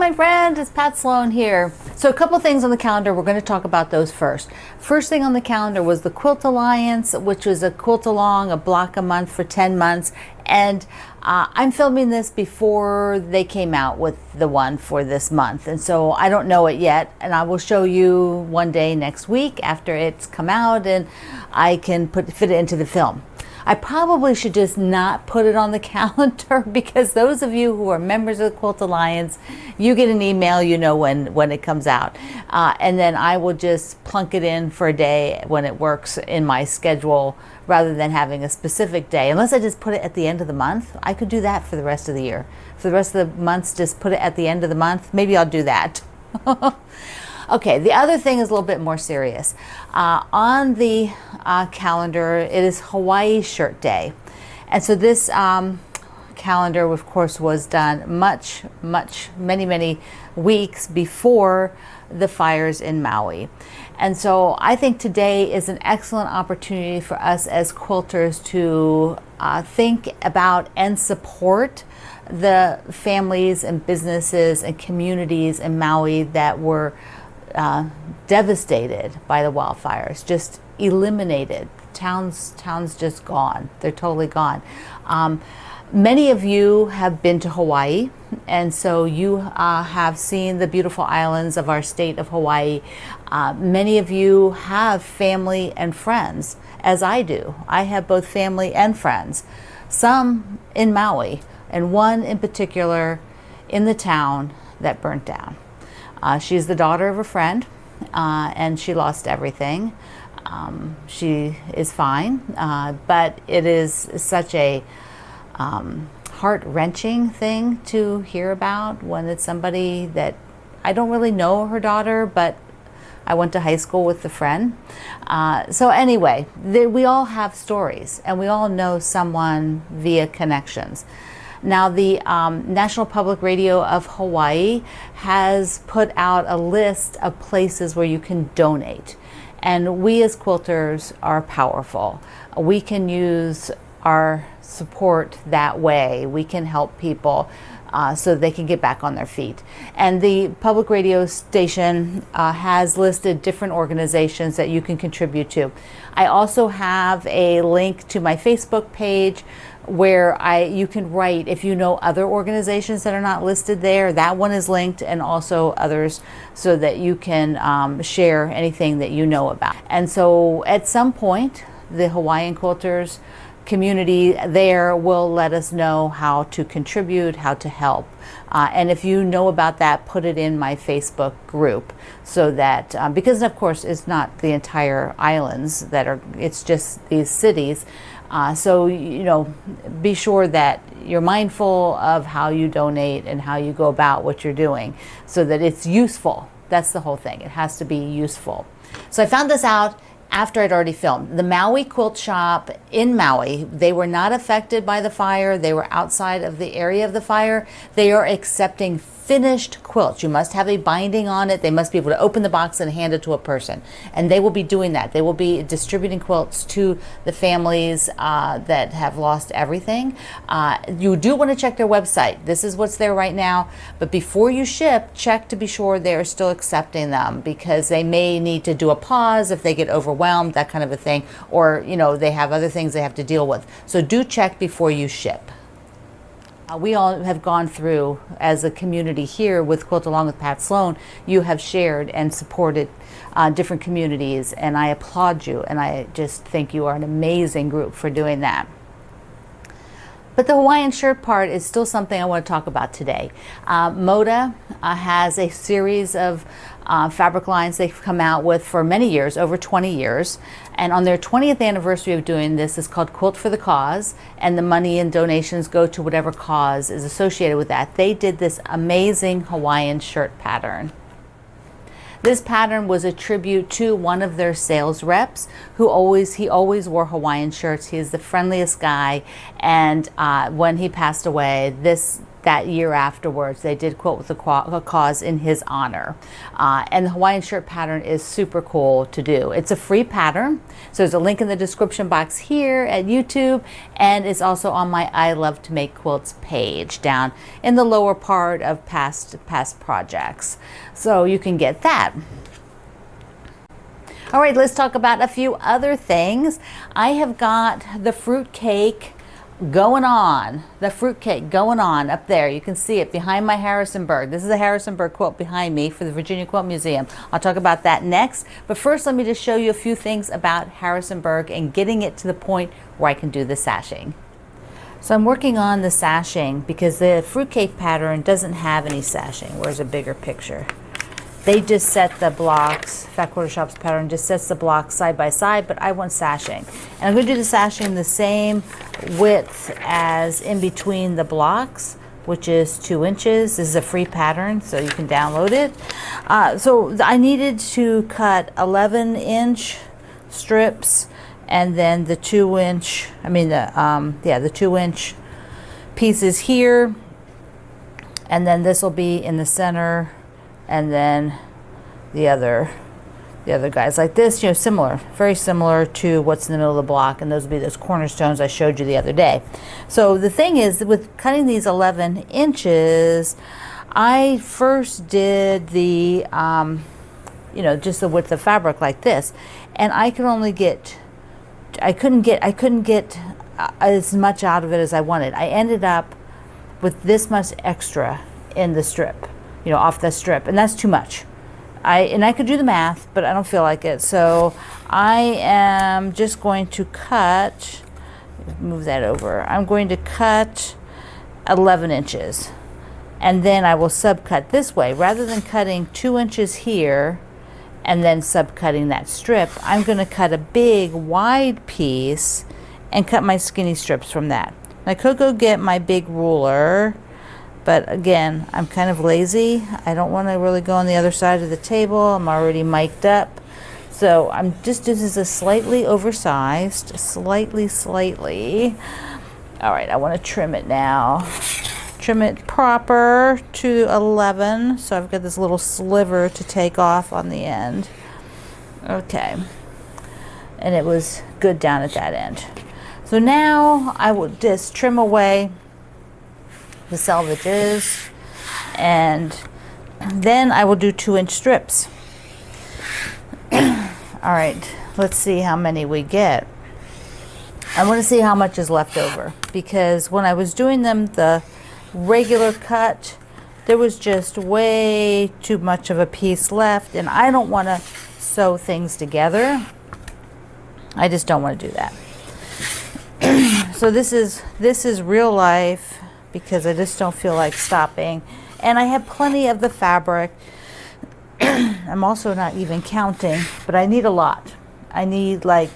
my friend, it's Pat Sloan here. So a couple things on the calendar, we're going to talk about those first. First thing on the calendar was the Quilt Alliance, which was a quilt along, a block a month for 10 months. And I'm filming this before they came out with the one for this month. And so I don't know it yet. And I will show you one day next week after it's come out and I can fit it into the film. I probably should just not put it on the calendar because those of you who are members of the Quilt Alliance, you get an email, you know when it comes out. And then I will just plunk it in for a day when it works in my schedule rather than having a specific day. Unless I just put it at the end of the month, I could do that for the rest of the year. For the rest of the months, just put it at the end of the month. Maybe I'll do that. Okay, the other thing is a little bit more serious. On the calendar, it is Hawaii Shirt Day. And so this calendar, of course, was done many weeks before the fires in Maui. And so I think today is an excellent opportunity for us as quilters to think about and support the families and businesses and communities in Maui that were devastated by the wildfires, just eliminated. Towns just gone. They're totally gone. Many of you have been to Hawaii, and so you have seen the beautiful islands of our state of Hawaii. Many of you have family and friends, as I do. I have both family and friends, some in Maui, and one in particular in the town that burnt down. She's the daughter of a friend, and she lost everything. She is fine, but it is such a heart-wrenching thing to hear about when it's somebody that I don't really know her daughter, but I went to high school with the friend. So anyway, we all have stories, and we all know someone via connections. Now, the National Public Radio of Hawaii has put out a list of places where you can donate. And we as quilters are powerful. We can use our support that way. We can help people so they can get back on their feet. And the public radio station has listed different organizations that you can contribute to. I also have a link to my Facebook page where you can write if you know other organizations that are not listed there. That one is linked, and also others, so that you can share anything that you know about. And so at some point, the Hawaiian Quilters community there will let us know how to contribute, how to help. And if you know about that, put it in my Facebook group, so that, because of course it's not the entire islands that are, it's just these cities. So, you know, be sure that you're mindful of how you donate and how you go about what you're doing so that it's useful. That's the whole thing. It has to be useful. So I found this out after I'd already filmed. The Maui Quilt Shop in Maui, they were not affected by the fire. They were outside of the area of the fire. They are accepting finished quilts. You must have a binding on it. They must be able to open the box and hand it to a person. And they will be doing that. They will be distributing quilts to the families that have lost everything. You do want to check their website. This is what's there right now. But before you ship, check to be sure they're still accepting them, because they may need to do a pause if they get overwhelmed, that kind of a thing. Or, you know, they have other things they have to deal with. So do check before you ship. We all have gone through, as a community here with Quilt Along with Pat Sloan, you have shared and supported different communities, and I applaud you, and I just think you are an amazing group for doing that. But the Hawaiian shirt part is still something I want to talk about today. Moda has a series of fabric lines they've come out with for many years, over 20 years. And on their 20th anniversary of doing this is called Quilt for the Cause, and the money and donations go to whatever cause is associated with that. They did this amazing Hawaiian shirt pattern. This pattern was a tribute to one of their sales reps who always wore Hawaiian shirts. He is the friendliest guy, and when he passed away, this that year afterwards. They did Quilt with a Cause in his honor. And the Hawaiian shirt pattern is super cool to do. It's a free pattern. So there's a link in the description box here at YouTube, and it's also on my I Love to Make Quilts page down in the lower part of past projects. So you can get that. All right, let's talk about a few other things. I have got the fruitcake going on. The fruitcake going on up there. You can see it behind my Harrisonburg. This is a Harrisonburg quilt behind me for the Virginia Quilt Museum. I'll talk about that next. But first, let me just show you a few things about Harrisonburg and getting it to the point where I can do the sashing. So I'm working on the sashing because the fruitcake pattern doesn't have any sashing. Where's a bigger picture? They just set the blocks, Fat Quarter Shop's pattern just sets the blocks side by side, but I want sashing. And I'm going to do the sashing the same width as in between the blocks, which is 2 inches. This is a free pattern, so you can download it. So I needed to cut 11-inch strips, and then the 2-inch, the 2-inch pieces here, and then this will be in the center, and then the other guys like this, similar, very similar to what's in the middle of the block, and those would be those cornerstones I showed you the other day. So the thing is, with cutting these 11 inches, I first did the, just the width of fabric like this, and I couldn't get as much out of it as I wanted. I ended up with this much extra in the strip, off the strip, and that's too much. I could do the math, but I don't feel like it. So I am just going to cut, move that over. I'm going to cut 11 inches, and then I will subcut this way. Rather than cutting 2 inches here and then subcutting that strip, I'm going to cut a big wide piece and cut my skinny strips from that. I could go get my big ruler, but again, I'm kind of lazy. I don't want to really go on the other side of the table. I'm already mic'd up. So this is a slightly oversized, slightly. All right, I want to trim it now. Trim it proper to 11. So I've got this little sliver to take off on the end. Okay. And it was good down at that end. So now I will just trim away the selvages, and then I will do 2-inch strips. All right, let's see how many we get. I want to see how much is left over, because when I was doing them the regular cut, there was just way too much of a piece left, and I don't want to sew things together. I just don't want to do that. So this is real life, because I just don't feel like stopping. And I have plenty of the fabric. I'm also not even counting, but I need a lot. I need I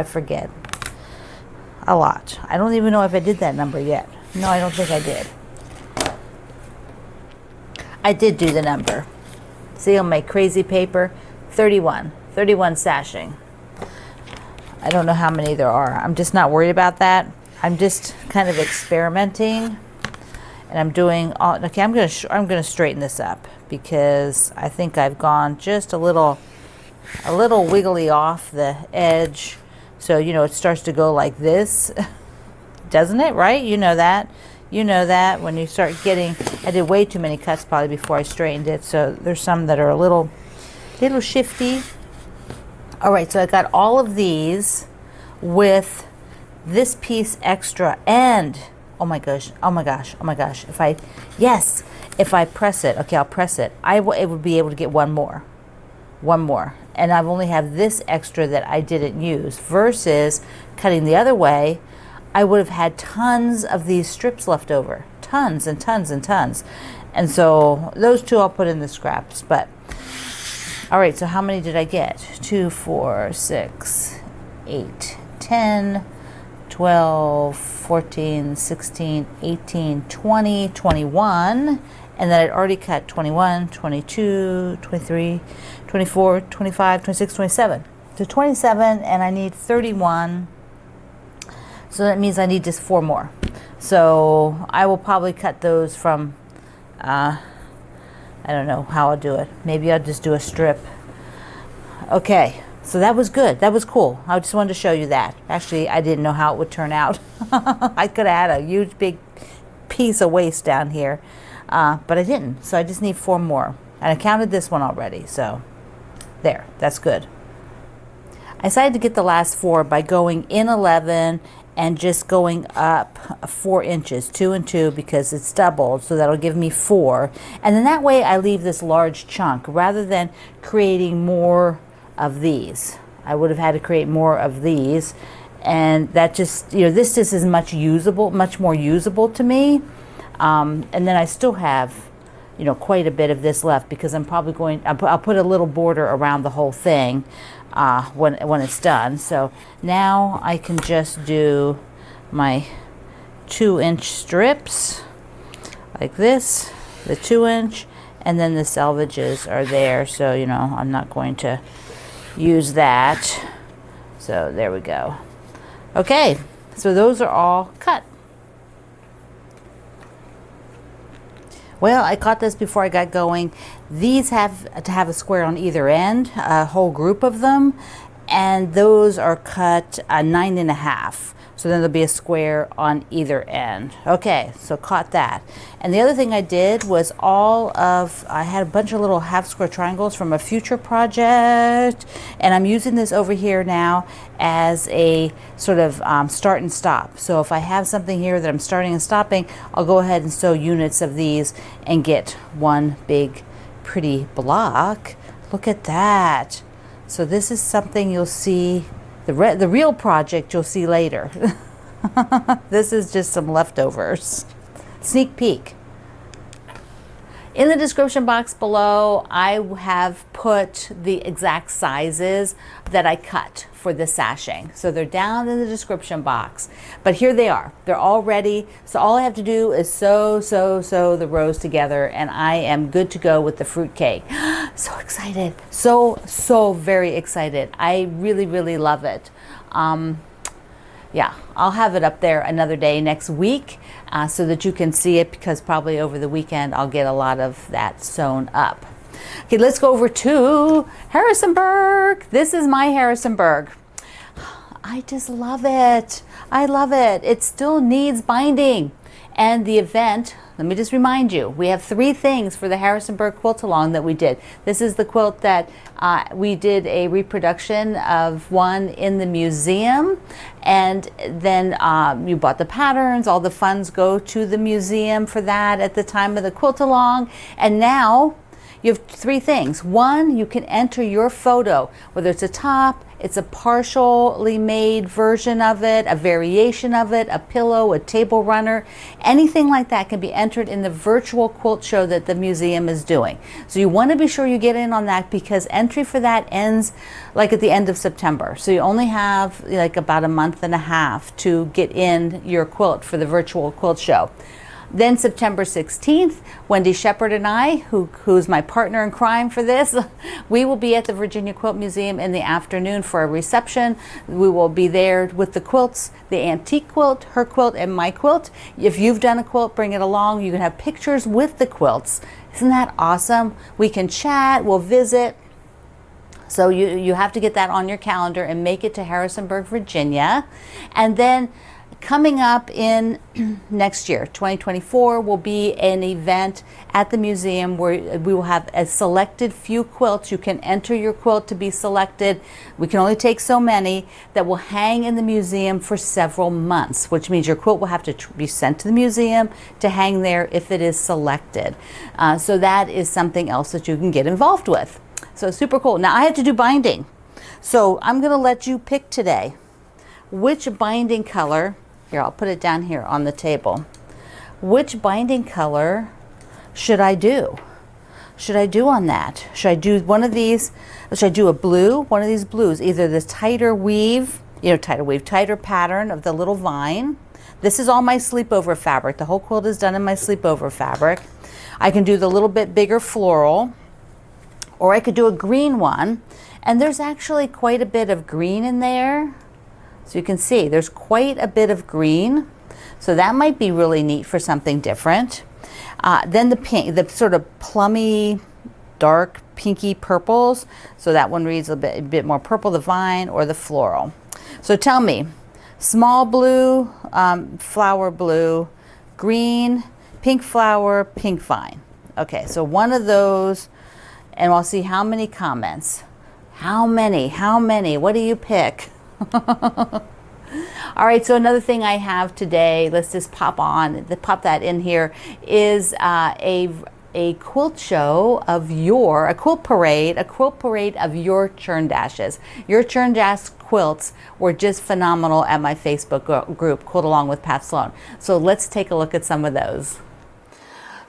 forget. A lot. I don't even know if I did that number yet. No, I don't think I did. I did do the number. See on my crazy paper, 31 sashing. I don't know how many there are. I'm just not worried about that. I'm just kind of experimenting, and I'm doing all. Okay, I'm gonna straighten this up, because I think I've gone just a little wiggly off the edge. So it starts to go like this, doesn't it? Right? You know that when you start getting. I did way too many cuts probably before I straightened it. So there's some that are a little shifty. All right, so I got all of these with this piece extra, and oh my gosh, if I press it, okay, I'll press it, it would be able to get one more, and I've only have this extra that I didn't use, versus cutting the other way, I would have had tons of these strips left over, tons and tons and tons. And so those two I'll put in the scraps. But all right, so how many did I get? 2, 4, 6, 8, 10, 12, 14, 16, 18, 20, 21, and then I'd already cut 21, 22, 23, 24, 25, 26, 27. So 27, and I need 31. So that means I need just 4 more. So I will probably cut those from, I don't know how I'll do it. Maybe I'll just do a strip. Okay, so that was good. That was cool. I just wanted to show you that. Actually, I didn't know how it would turn out. I could have had a huge big piece of waste down here, but I didn't. So I just need 4 more. And I counted this one already, so there, that's good. I decided to get the last 4 by going in 11 and just going up 4 inches, 2 and 2, because it's doubled, so that'll give me 4. And then that way I leave this large chunk rather than creating more of these. I would have had to create more of these, and that just, you know, this just is much more usable to me. And then I still have, you know, quite a bit of this left, because I'm probably I'll put a little border around the whole thing when it's done. So now I can just do my 2-inch strips like this, the 2-inch, and then the selvages are there, so you know I'm not going to use that. So there we go. Okay, so those are all cut. Well, I caught this before I got going. These have to have a square on either end, a whole group of them, and those are cut 9.5. So then there'll be a square on either end. Okay, so caught that. And the other thing I did was I had a bunch of little half square triangles from a future project, and I'm using this over here now as a sort of start and stop. So if I have something here that I'm starting and stopping, I'll go ahead and sew units of these and get one big pretty block. Look at that. So this is something you'll see, the real project you'll see later. This is just some leftovers. Sneak peek. In the description box below, I have put the exact sizes that I cut for the sashing. So they're down in the description box, but here they are. They're all ready. So all I have to do is sew the rows together, and I am good to go with the fruitcake. So excited. So very excited. I really love it. Yeah, I'll have it up there another day next week so that you can see it, because probably over the weekend I'll get a lot of that sewn up. Okay, let's go over to Harrisonburg. This is my Harrisonburg. I just love it. I love it. It still needs binding. And the event, let me just remind you, we have 3 things for the Harrisonburg quilt along that we did. This is the quilt that we did a reproduction of one in the museum, and then you bought the patterns. All the funds go to the museum for that at the time of the quilt along. And now you have 3 things. 1, you can enter your photo, whether it's a top, it's a partially made version of it, a variation of it, a pillow, a table runner, anything like that can be entered in the virtual quilt show that the museum is doing. So you want to be sure you get in on that, because entry for that ends like at the end of September. So you only have like about a month and a half to get in your quilt for the virtual quilt show. Then September 16th, Wendy Shepard and I, who's my partner in crime for this, we will be at the Virginia Quilt Museum in the afternoon for a reception. We will be there with the quilts, the antique quilt, her quilt, and my quilt. If you've done a quilt, bring it along. You can have pictures with the quilts. Isn't that awesome? We can chat, we'll visit. So you have to get that on your calendar and make it to Harrisonburg, Virginia. And then coming up in next year, 2024, will be an event at the museum where we will have a selected few quilts. You can enter your quilt to be selected. We can only take so many that will hang in the museum for several months, which means your quilt will have to be sent to the museum to hang there if it is selected. So that is something else that you can get involved with. So super cool. Now I have to do binding. So I'm going to let you pick today which binding color. Here, I'll put it down here on the table. Which binding color should I do? Should I do on that? Should I do one of these? Should I do a blue? One of these blues, either the tighter weave, tighter pattern of the little vine. This is all my sleepover fabric. The whole quilt is done in my sleepover fabric. I can do the little bit bigger floral, or I could do a green one. And there's actually quite a bit of green in there. So you can see there's quite a bit of green. So that might be really neat for something different. Then the pink, the sort of plummy, dark pinky purples. So that one reads a bit more purple, the vine or the floral. So tell me, small blue, flower blue, green, pink flower, pink vine. Okay, so one of those, and I'll see how many comments. How many? What do you pick? All right, so another thing I have today, let's just pop that in here, is a quilt show of a quilt parade of your Churn dashes. Your Churn dash quilts were just phenomenal at my Facebook group, Quilt Along with Pat Sloan. So let's take a look at some of those.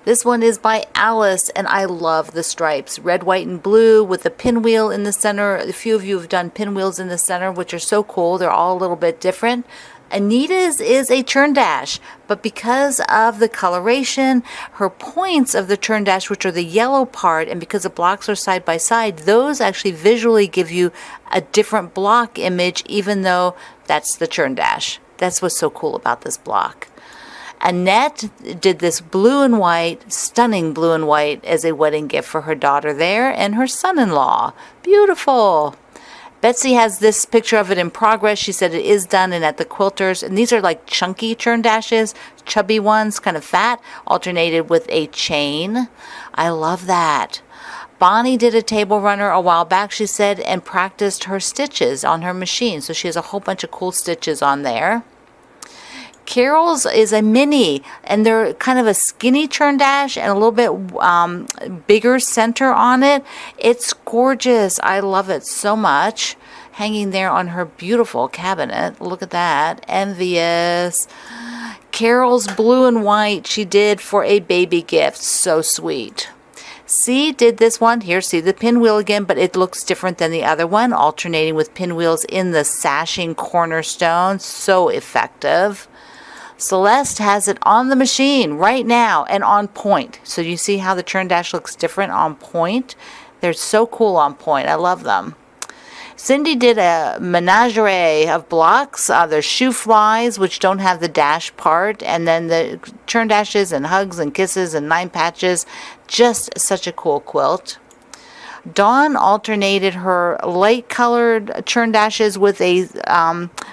This one is by Alice, and I love the stripes. Red, white, and blue with the pinwheel in the center. A few of you have done pinwheels in the center, which are so cool. They're all a little bit different. Anita's is a Churn dash, but because of the coloration, her points of the Churn dash, which are the yellow part, and because the blocks are side by side, those actually visually give you a different block image, even though that's the Churn dash. That's what's so cool about this block. Annette did this blue and white, stunning blue and white, as a wedding gift for her daughter there and her son-in-law. Beautiful. Betsy has this picture of it in progress. She said it is done and at the quilters. And these are like chunky Churn dashes, chubby ones, kind of fat, alternated with a chain. I love that. Bonnie did a table runner a while back, she said, and practiced her stitches on her machine. So she has a whole bunch of cool stitches on there. Carol's is a mini, and they're kind of a skinny Churn dash and a little bit bigger center on it. It's gorgeous. I love it so much. Hanging there on her beautiful cabinet. Look at that. Envious. Carol's blue and white she did for a baby gift. So sweet. C did this one. Here, see the pinwheel again, but it looks different than the other one, alternating with pinwheels in the sashing cornerstone. So effective. Celeste has it on the machine right now and on point. So you see how the Churn dash looks different on point? They're so cool on point. I love them. Cindy did a menagerie of blocks. There's shoe flies, which don't have the dash part, and then the Churn dashes and hugs and kisses and 9 patches. Just such a cool quilt. Dawn alternated her light colored Churn dashes with a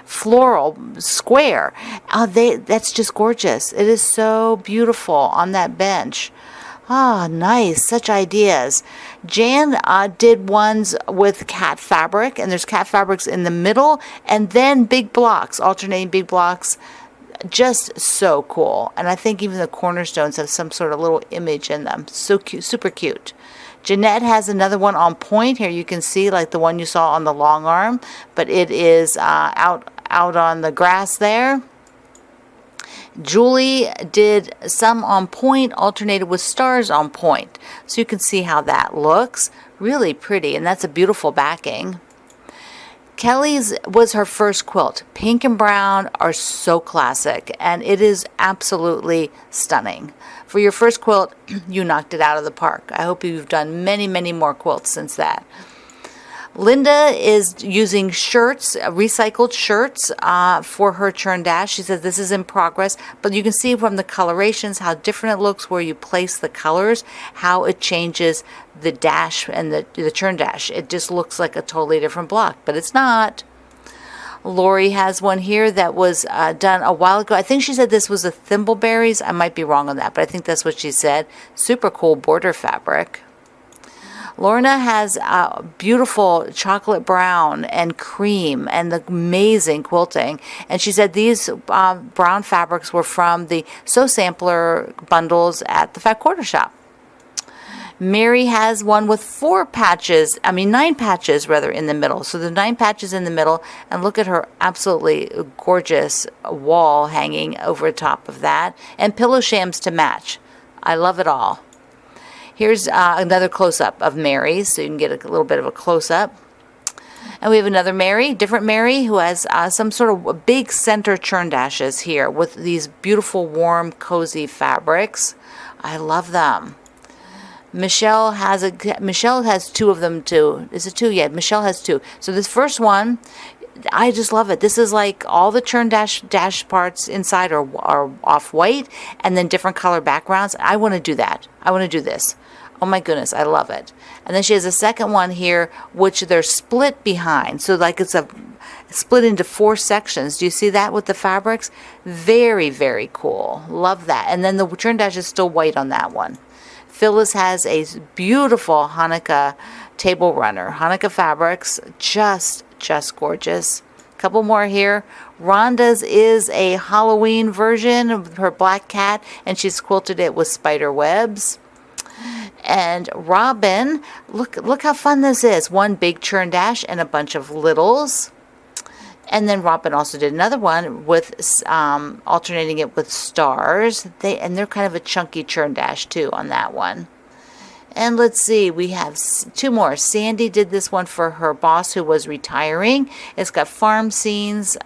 floral square. That's just gorgeous. It is so beautiful on that bench. Ah, nice. Such ideas. Jan did ones with cat fabric, and there's cat fabrics in the middle, and then big blocks, alternating big blocks. Just so cool. And I think even the cornerstones have some sort of little image in them. So cute, super cute. Jeanette has another one on point. Here you can see like the one you saw on the long arm, but it is out on the grass there. Julie did some on point, alternated with stars on point. So you can see how that looks. Really pretty, and that's a beautiful backing. Kelly's was her first quilt. Pink and brown are so classic, and it is absolutely stunning. For your first quilt, you knocked it out of the park. I hope you've done many, many more quilts since that. Linda is using shirts, recycled shirts for her Churn dash. She says this is in progress, but you can see from the colorations how different it looks where you place the colors, how it changes the dash and the Churn dash. It just looks like a totally different block, but it's not. Lori has one here that was done a while ago. I think she said this was a thimbleberries. I might be wrong on that, but I think that's what she said. Super cool border fabric. Lorna has beautiful chocolate brown and cream and amazing quilting. And she said these brown fabrics were from the Sew Sampler bundles at the Fat Quarter Shop. Mary has one with 9 patches rather in the middle. So the 9 patches in the middle, and look at her absolutely gorgeous wall hanging over top of that, and pillow shams to match. I love it all. Here's another close-up of Mary, so you can get a little bit of a close-up. And we have another Mary, different Mary, who has some sort of big center Churn dashes here with these beautiful, warm, cozy fabrics. I love them. Michelle has 2 of them too. Is it 2? Yeah, Michelle has 2. So this first one I just love it. This is like all the Churn dash parts inside are off white, and then different color backgrounds. I want to do that. I want to do this. Oh my goodness, I love it. And then she has a second one here, which they're split behind. So like it's a split into 4 sections. Do you see that with the fabrics? Very, very cool. Love that. And then the Churn dash is still white on that one. Phyllis has a beautiful Hanukkah table runner. Hanukkah fabrics, just gorgeous. A couple more here. Rhonda's is a Halloween version of her black cat, and she's quilted it with spider webs. And Robin, look how fun this is. One big Churn dash and a bunch of littles. And then Robin also did another one with alternating it with stars. They're kind of a chunky Churn dash too on that one. And let's see, we have 2 more. Sandy did this one for her boss who was retiring. It's got farm scenes,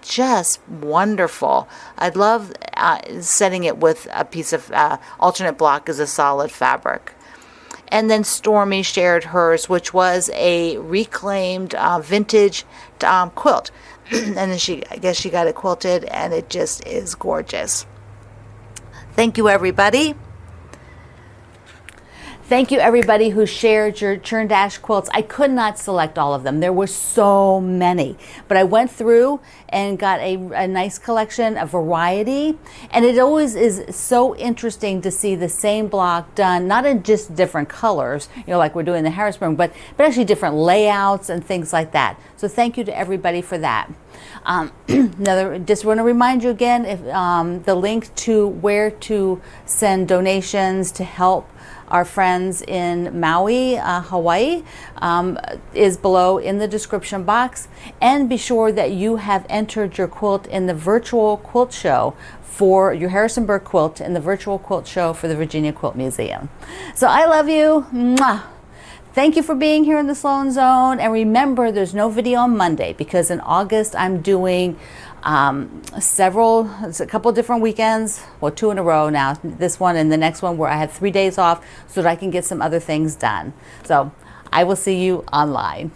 just wonderful. I love setting it with a piece of alternate block as a solid fabric. And then Stormy shared hers, which was a reclaimed vintage quilt. And then I guess she got it quilted, and it just is gorgeous. Thank you, everybody. Thank you, everybody who shared your Churn Dash quilts. I could not select all of them. There were so many. But I went through and got a nice collection, a variety. And it always is so interesting to see the same block done, not in just different colors, like we're doing the Harrisonburg, but actually different layouts and things like that. So thank you to everybody for that. Just want to remind you again, if the link to where to send donations to help our friends in Maui, Hawaii, is below in the description box. And be sure that you have entered your quilt in the virtual quilt show for your Harrisonburg quilt in the virtual quilt show for the Virginia Quilt Museum. So I love you. Mwah. Thank you for being here in the Sloan Zone. And remember, there's no video on Monday because in August I'm doing a couple different weekends, well, 2 in a row now, this one and the next one, where I have 3 days off so that I can get some other things done. So I will see you online.